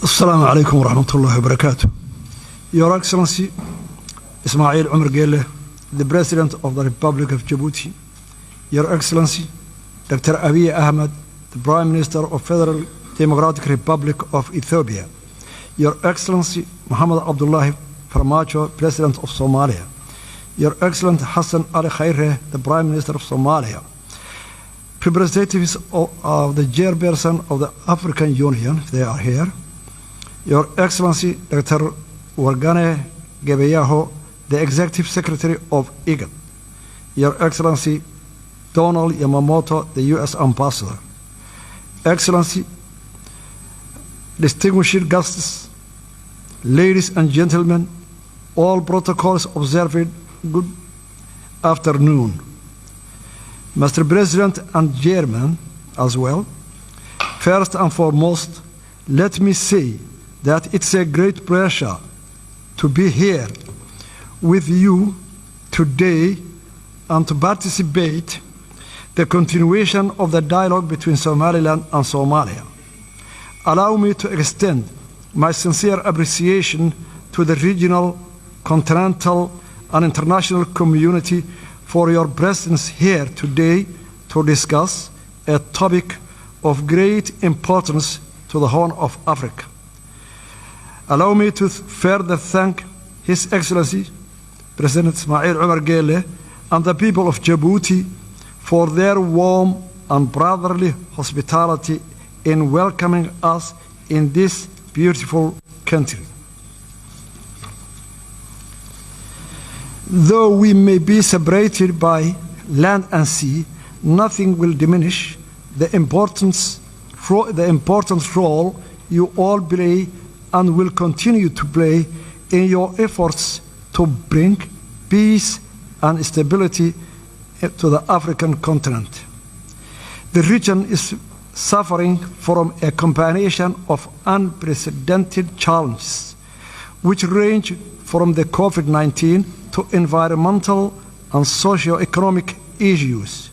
Assalamu alaikum wa rahmatullahi wa barakatuh. Your Excellency, Ismail Omar Gelle, the President of the Republic of Jabuuti. Your Excellency, Dr. Abiy Ahmed, the Prime Minister of Federal Democratic Republic of Ethiopia. Your Excellency, Muhammad Abdullahi Farmajo, President of Somalia. Your Excellency Hassan Ali Khaire, the Prime Minister of Somalia. Representatives of the chairperson of the African Union, if they are here. Your Excellency, Dr. Wargane Gebeyaho, the Executive Secretary of IGAD. Your Excellency, Donald Yamamoto, the U.S. Ambassador. Excellency, distinguished guests, ladies and gentlemen, all protocols observed, good afternoon. Mr. President and Chairman as well, first and foremost, let me say that it's a great pleasure to be here with you today and to participate the continuation of the dialogue between Somaliland and Somalia. Allow me to extend my sincere appreciation to the regional, continental, and international community for your presence here today to discuss a topic of great importance to the Horn of Africa. Allow me to further thank His Excellency, President Ismail Omar Gelle, and the people of Jabuuti for their warm and brotherly hospitality in welcoming us in this beautiful country. Though we may be separated by land and sea, nothing will diminish the important role you all play and will continue to play in your efforts to bring peace and stability to the African continent. The region is suffering from a combination of unprecedented challenges, which range from the COVID-19 to environmental and socio-economic issues.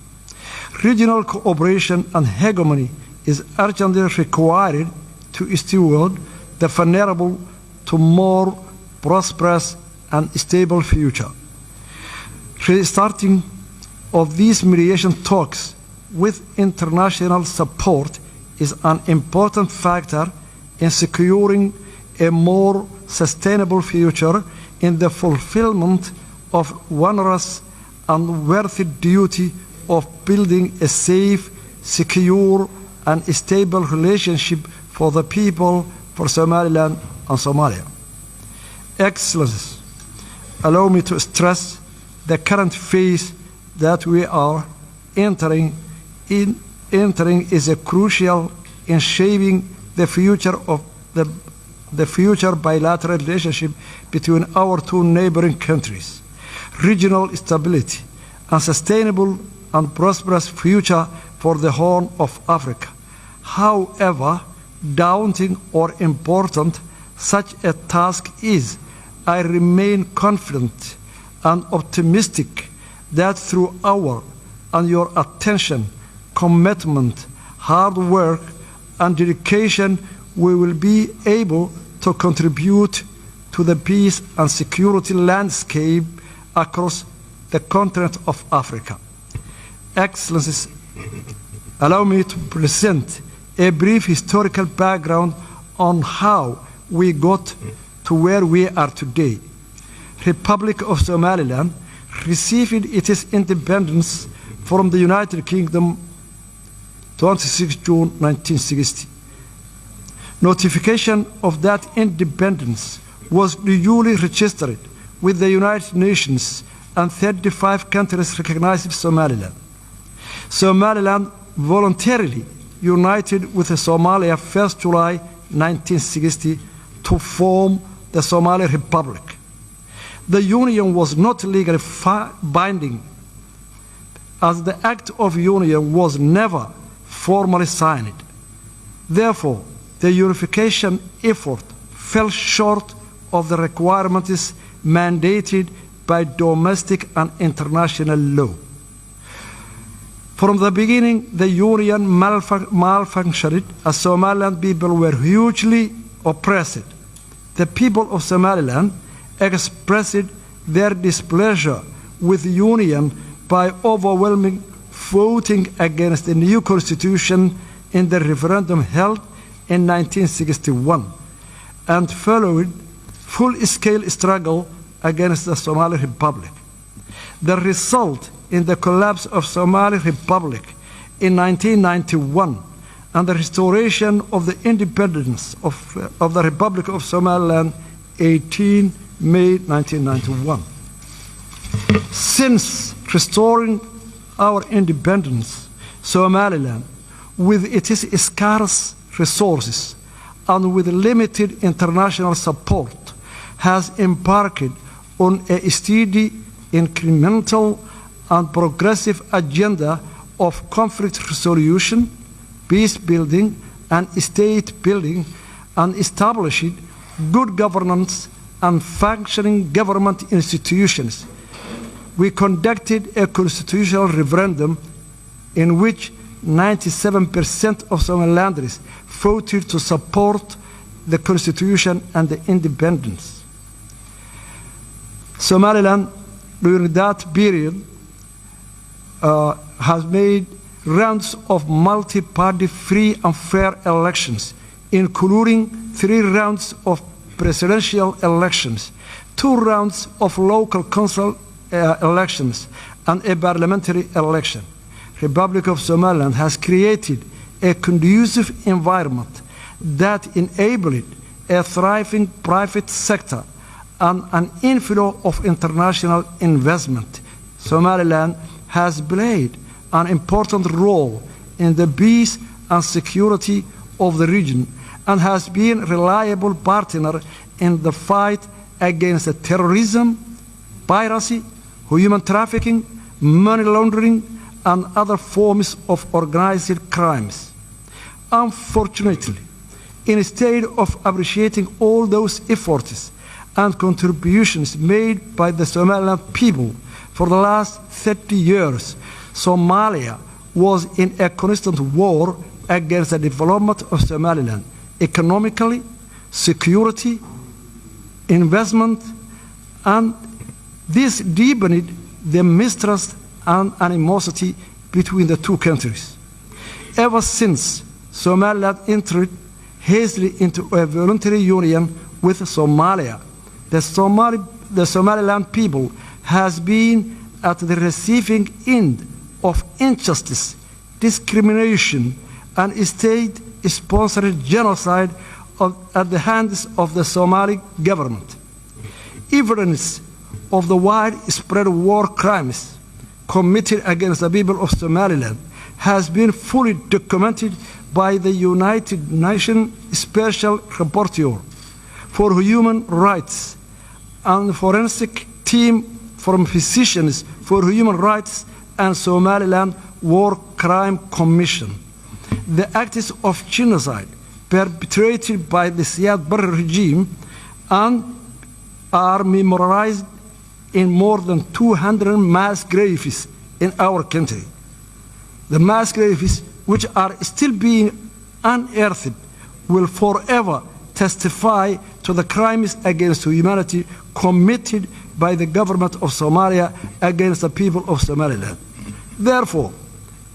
Regional cooperation and hegemony is urgently required to steward the vulnerable to more prosperous and stable future. Restarting of these mediation talks with international support is an important factor in securing a more sustainable future in the fulfillment of onerous and worthy duty of building a safe, secure, and stable relationship for the people, for Somaliland and Somalia. Excellencies, allow me to stress the current phase that we are entering is a crucial in shaping the future of the future bilateral relationship between our two neighboring countries, regional stability, and sustainable and prosperous future for the Horn of Africa. However daunting or important such a task is, I remain confident and optimistic that through our and your attention, commitment, hard work, and dedication, we will be able to contribute to the peace and security landscape across the continent of Africa. Excellencies, allow me to present a brief historical background on how we got to where we are today. Republic of Somaliland received its independence from the United Kingdom 26 June 1960. Notification of that independence was duly registered with the United Nations, and 35 countries recognized Somaliland. Somaliland voluntarily united with Somalia 1st July 1960 to form the Somali Republic. The union was not legally binding, as the Act of Union was never formally signed. Therefore, the unification effort fell short of the requirements mandated by domestic and international law. From the beginning, the union malfunctioned as Somaliland people were hugely oppressed. The people of Somaliland expressed their displeasure with the Union by overwhelming voting against the new constitution in the referendum held in 1961 and followed full-scale struggle against the Somali Republic. The result in the collapse of Somali Republic in 1991 and the restoration of the independence of the Republic of Somaliland 18 May 1991. Since restoring our independence, Somaliland, with its scarce resources and with limited international support, has embarked on a steady, incremental, and progressive agenda of conflict resolution, peace building, and state building, and established good governance and functioning government institutions. We conducted a constitutional referendum in which 97% of Somalilanders voted to support the constitution and the independence. Somaliland, during that period, has made rounds of multi-party free and fair elections, including 3 rounds of presidential elections, 2 rounds of local council elections, and a parliamentary election. Republic of Somaliland has created a conducive environment that enabled a thriving private sector and an inflow of international investment. Somaliland has played an important role in the peace and security of the region and has been a reliable partner in the fight against terrorism, piracy, human trafficking, money laundering, and other forms of organized crimes. Unfortunately, instead of appreciating all those efforts and contributions made by the Somaliland people for the last 30 years, Somalia was in a constant war against the development of Somaliland, economically, security, investment, and this deepened the mistrust and animosity between the two countries. Ever since Somaliland entered hastily into a voluntary union with Somalia, the Somaliland people has been at the receiving end of injustice, discrimination, and state-sponsored genocide at the hands of the Somali government. Evidence of the widespread war crimes committed against the people of Somaliland has been fully documented by the United Nations Special Rapporteur for Human Rights and forensic team from Physicians for Human Rights and Somaliland War Crime Commission. The acts of genocide perpetrated by the Siad Barre regime and are memorialized in more than 200 mass graves in our country. The mass graves, which are still being unearthed, will forever testify to the crimes against humanity committed by the government of Somalia against the people of Somaliland. Therefore,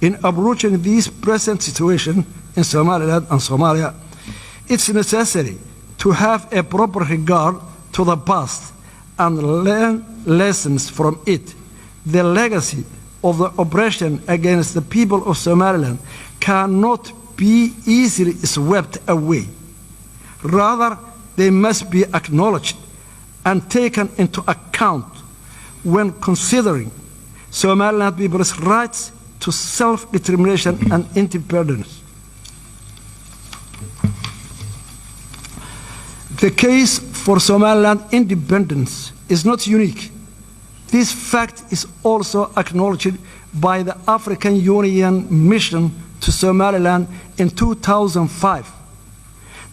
in approaching this present situation in Somaliland and Somalia, it's necessary to have a proper regard to the past and learn lessons from it. The legacy of the oppression against the people of Somaliland cannot be easily swept away. Rather, they must be acknowledged and taken into account when considering Somaliland people's rights to self-determination and independence. The case for Somaliland independence is not unique. This fact is also acknowledged by the African Union mission to Somaliland in 2005.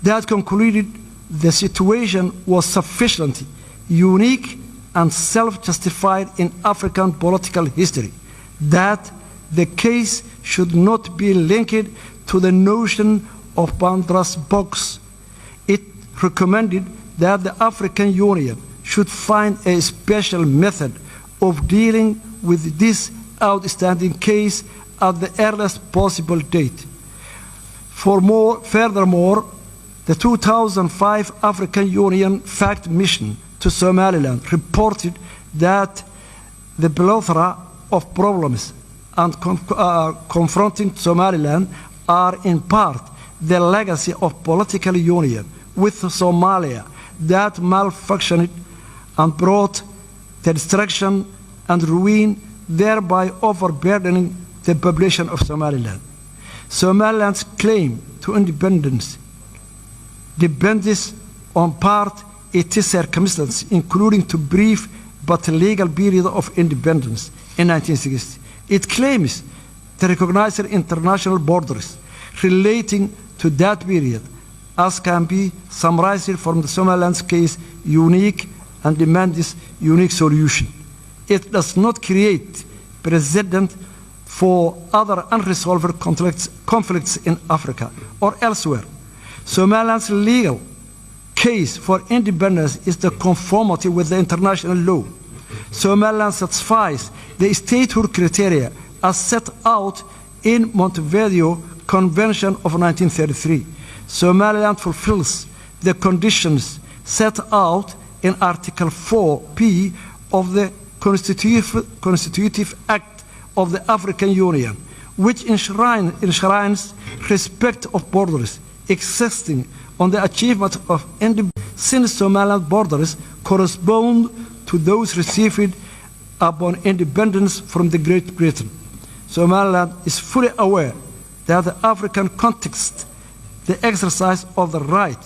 That concluded the situation was sufficiently unique and self-justified in African political history, that the case should not be linked to the notion of Pandora's box. It recommended that the African Union should find a special method of dealing with this outstanding case at the earliest possible date. Furthermore, the 2005 African Union Fact Mission to Somaliland reported that the plethora of problems and confronting Somaliland are in part the legacy of political union with Somalia that malfunctioned and brought the destruction and ruin, thereby overburdening the population of Somaliland. Somaliland's claim to independence depends on part its circumstances, including the brief but legal period of independence in 1960. It claims to recognize international borders relating to that period, as can be summarized from the Somaliland's case, unique and demands unique solution. It does not create precedent for other unresolved conflicts in Africa or elsewhere. Somaliland's legal case for independence is the conformity with the international law. Somaliland satisfies the statehood criteria as set out in Montevideo Convention of 1933. Somaliland fulfills the conditions set out in Article 4P of the Constitutive Act of the African Union, which enshrines respect of borders existing on the achievement of independence, since Somaliland borders correspond to those received upon independence from the Great Britain. Somaliland is fully aware that the African context, the exercise of the right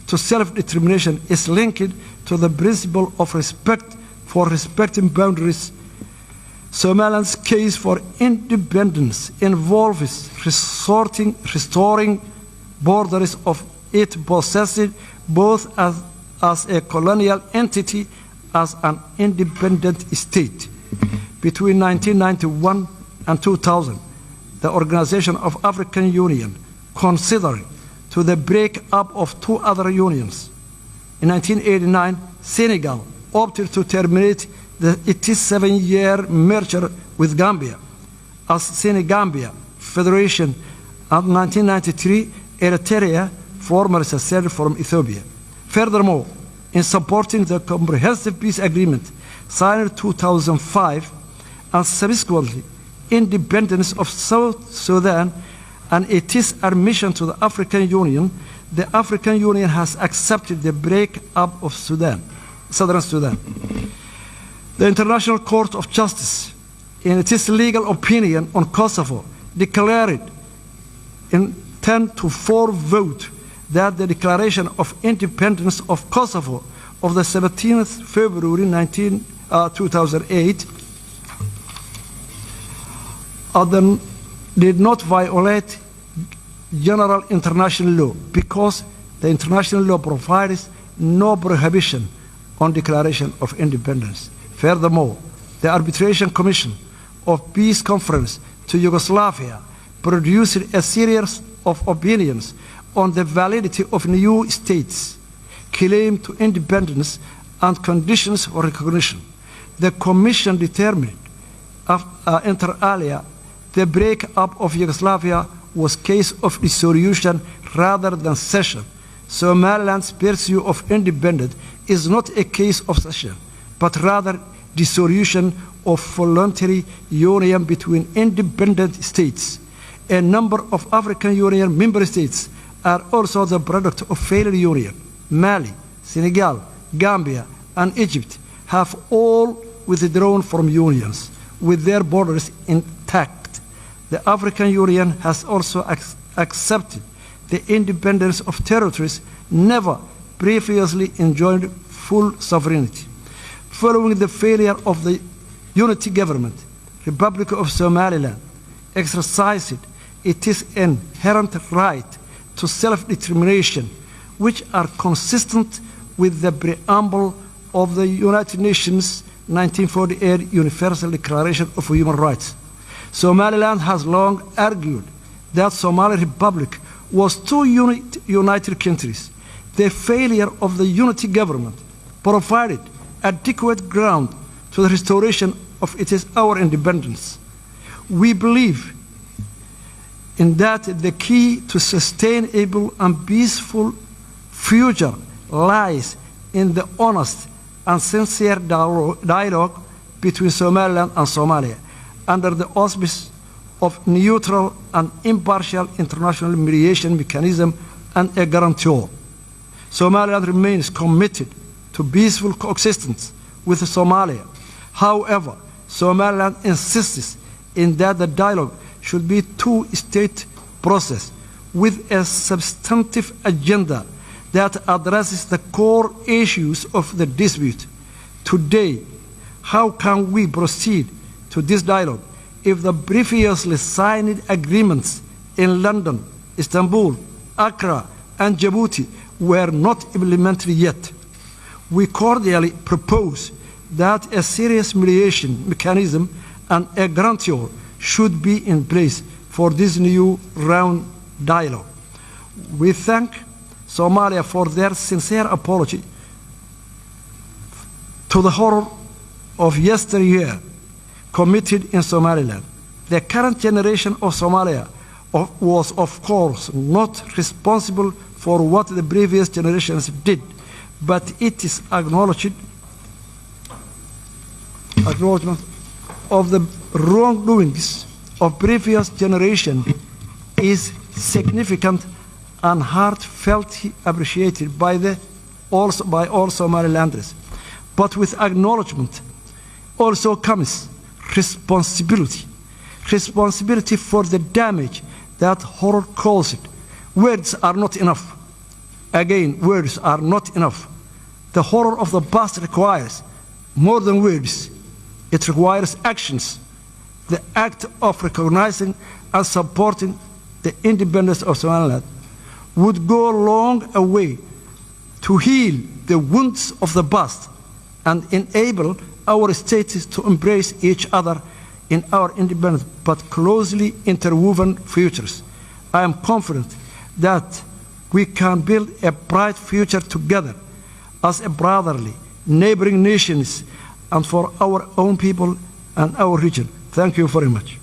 to self-determination is linked to the principle of respect for respecting boundaries. Somaliland's case for independence involves restoring borders of it possessed both as a colonial entity as an independent state. Between 1991 and 2000, the Organization of African Union considered to the break-up of two other unions. In 1989, Senegal opted to terminate its 7-year merger with Gambia as Senegambia Federation, and in 1993, Eritrea formerly seceded from Ethiopia. Furthermore, in supporting the Comprehensive Peace Agreement signed in 2005 and subsequently independence of South Sudan and its admission to the African Union, the African Union has accepted the break-up of Southern Sudan. The International Court of Justice, in its legal opinion on Kosovo, declared in 10-4 vote that the declaration of independence of Kosovo of the 17th February 2008 did not violate general international law because the international law provides no prohibition on declaration of independence. Furthermore, the Arbitration Commission of Peace Conference to Yugoslavia produced a series of opinions on the validity of new states' claim to independence and conditions for recognition. The Commission determined, inter alia, the break-up of Yugoslavia was a case of dissolution rather than cession. Somaliland's pursuit of independence is not a case of cession, but rather dissolution of voluntary union between independent states. A number of African Union member states are also the product of failed union. Mali, Senegal, Gambia, and Egypt have all withdrawn from unions with their borders intact. The African Union has also accepted the independence of territories never previously enjoyed full sovereignty. Following the failure of the unity government, Republic of Somaliland exercised its inherent right to self-determination, which are consistent with the preamble of the United Nations 1948 Universal Declaration of Human Rights. Somaliland has long argued that Somali Republic was two united countries. The failure of the unity government provided adequate ground to the restoration of our independence. We believe in that the key to sustainable and peaceful future lies in the honest and sincere dialogue between Somaliland and Somalia under the auspices of neutral and impartial international mediation mechanism and a guarantor. Somaliland remains committed to peaceful coexistence with Somalia. However, Somaliland insists in that the dialogue should be a two-state process with a substantive agenda that addresses the core issues of the dispute. Today, how can we proceed to this dialogue if the previously signed agreements in London, Istanbul, Accra, and Jabuuti were not implemented yet? We cordially propose that a serious mediation mechanism and a guarantor should be in place for this new round dialogue. We thank Somalia for their sincere apology to the horror of yesteryear committed in Somaliland. The current generation of Somalia was, of course, not responsible for what the previous generations did, but it is acknowledgement of the wrongdoings of previous generation is significant and heartfeltly appreciated by all Somalilanders. But with acknowledgement also comes responsibility. Responsibility for the damage that horror caused. Words are not enough. Again, words are not enough. The horror of the past requires more than words. It requires actions. The act of recognizing and supporting the independence of Somaliland would go a long way to heal the wounds of the past and enable our states to embrace each other in our independent but closely interwoven futures. I am confident that we can build a bright future together as a brotherly, neighboring nations and for our own people and our region. Thank you very much.